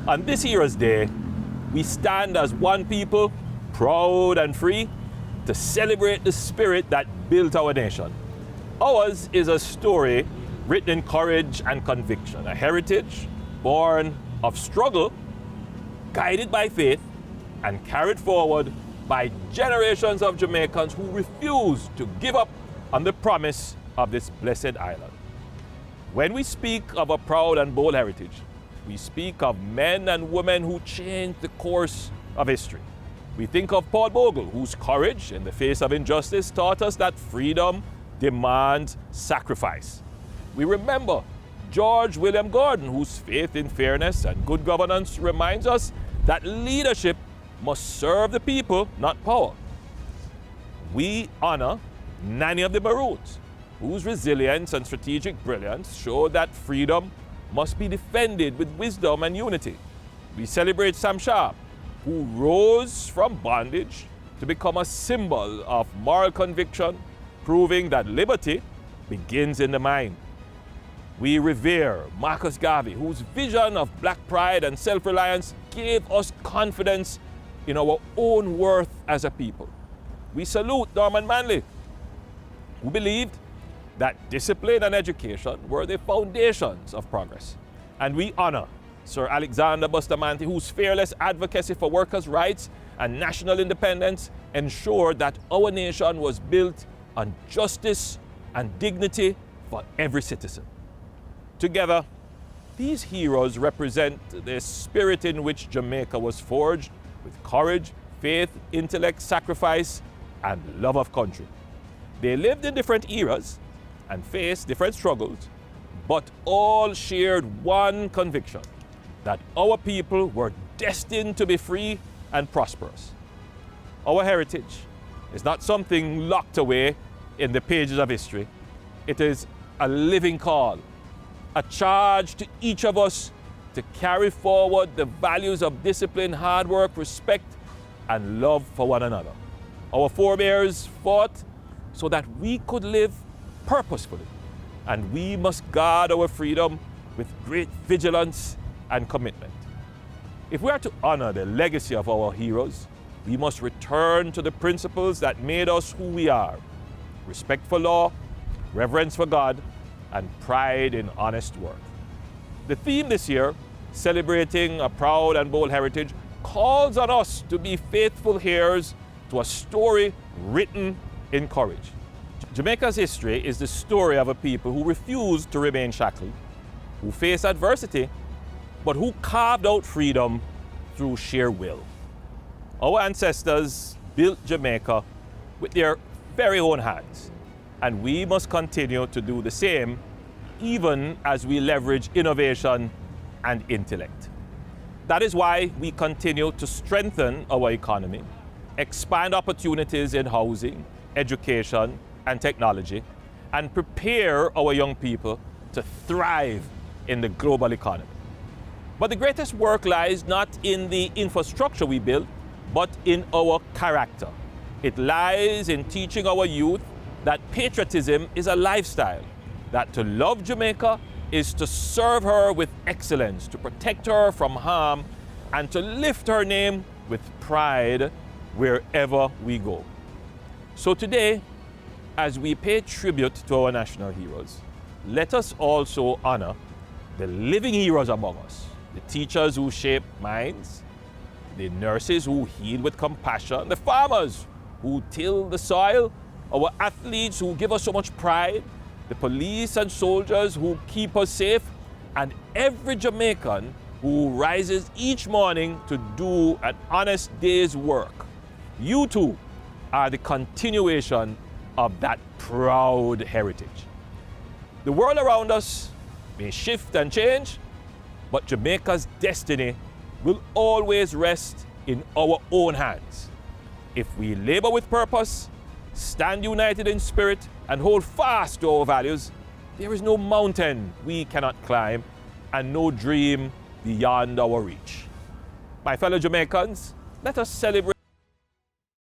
On this Heroes Day, we stand as one people, proud and free, to celebrate the spirit that built our nation. Ours is a story written in courage and conviction, a heritage born of struggle, guided by faith, and carried forward by generations of Jamaicans who refused to give up on the promise of this blessed island. When we speak of a proud and bold heritage, we speak of men and women who changed the course of history. We think of Paul Bogle, whose courage in the face of injustice taught us that freedom demands sacrifice. We remember George William Gordon, whose faith in fairness and good governance reminds us that leadership must serve the people, not power. We honor Nanny of the Maroons, whose resilience and strategic brilliance show that freedom must be defended with wisdom and unity. We celebrate Sam Sharp, who rose from bondage to become a symbol of moral conviction, proving that liberty begins in the mind. We revere Marcus Garvey, whose vision of black pride and self-reliance gave us confidence in our own worth as a people. We salute Norman Manley, who believed that discipline and education were the foundations of progress. And we honor Sir Alexander Bustamante, whose fearless advocacy for workers' rights and national independence ensured that our nation was built on justice and dignity for every citizen. Together, these heroes represent the spirit in which Jamaica was forged with courage, faith, intellect, sacrifice, and love of country. They lived in different eras and faced different struggles, but all shared one conviction: that our people were destined to be free and prosperous. Our heritage is not something locked away in the pages of history. It is a living call, a charge to each of us to carry forward the values of discipline, hard work, respect, and love for one another. Our forebears fought so that we could live purposefully, and we must guard our freedom with great vigilance and commitment. If we are to honor the legacy of our heroes, we must return to the principles that made us who we are: respect for law, reverence for God, and pride in honest work. The theme this year, celebrating a proud and bold heritage, calls on us to be faithful heirs to a story written in courage. Jamaica's history is the story of a people who refused to remain shackled, who faced adversity, but who carved out freedom through sheer will. Our ancestors built Jamaica with their very own hands, and we must continue to do the same, even as we leverage innovation and intellect. That is why we continue to strengthen our economy, expand opportunities in housing, education, and technology, and prepare our young people to thrive in the global economy. But the greatest work lies not in the infrastructure we build, but in our character. It lies in teaching our youth that patriotism is a lifestyle, that to love Jamaica is to serve her with excellence, to protect her from harm, and to lift her name with pride wherever we go. So today, as we pay tribute to our national heroes, let us also honor the living heroes among us, the teachers who shape minds, the nurses who heal with compassion, the farmers who till the soil, our athletes who give us so much pride, the police and soldiers who keep us safe, and every Jamaican who rises each morning to do an honest day's work. You too are the continuation of that proud heritage. The world around us may shift and change, but Jamaica's destiny will always rest in our own hands. If we labor with purpose, stand united in spirit, and hold fast to our values, there is no mountain we cannot climb and no dream beyond our reach. My fellow Jamaicans, let us celebrate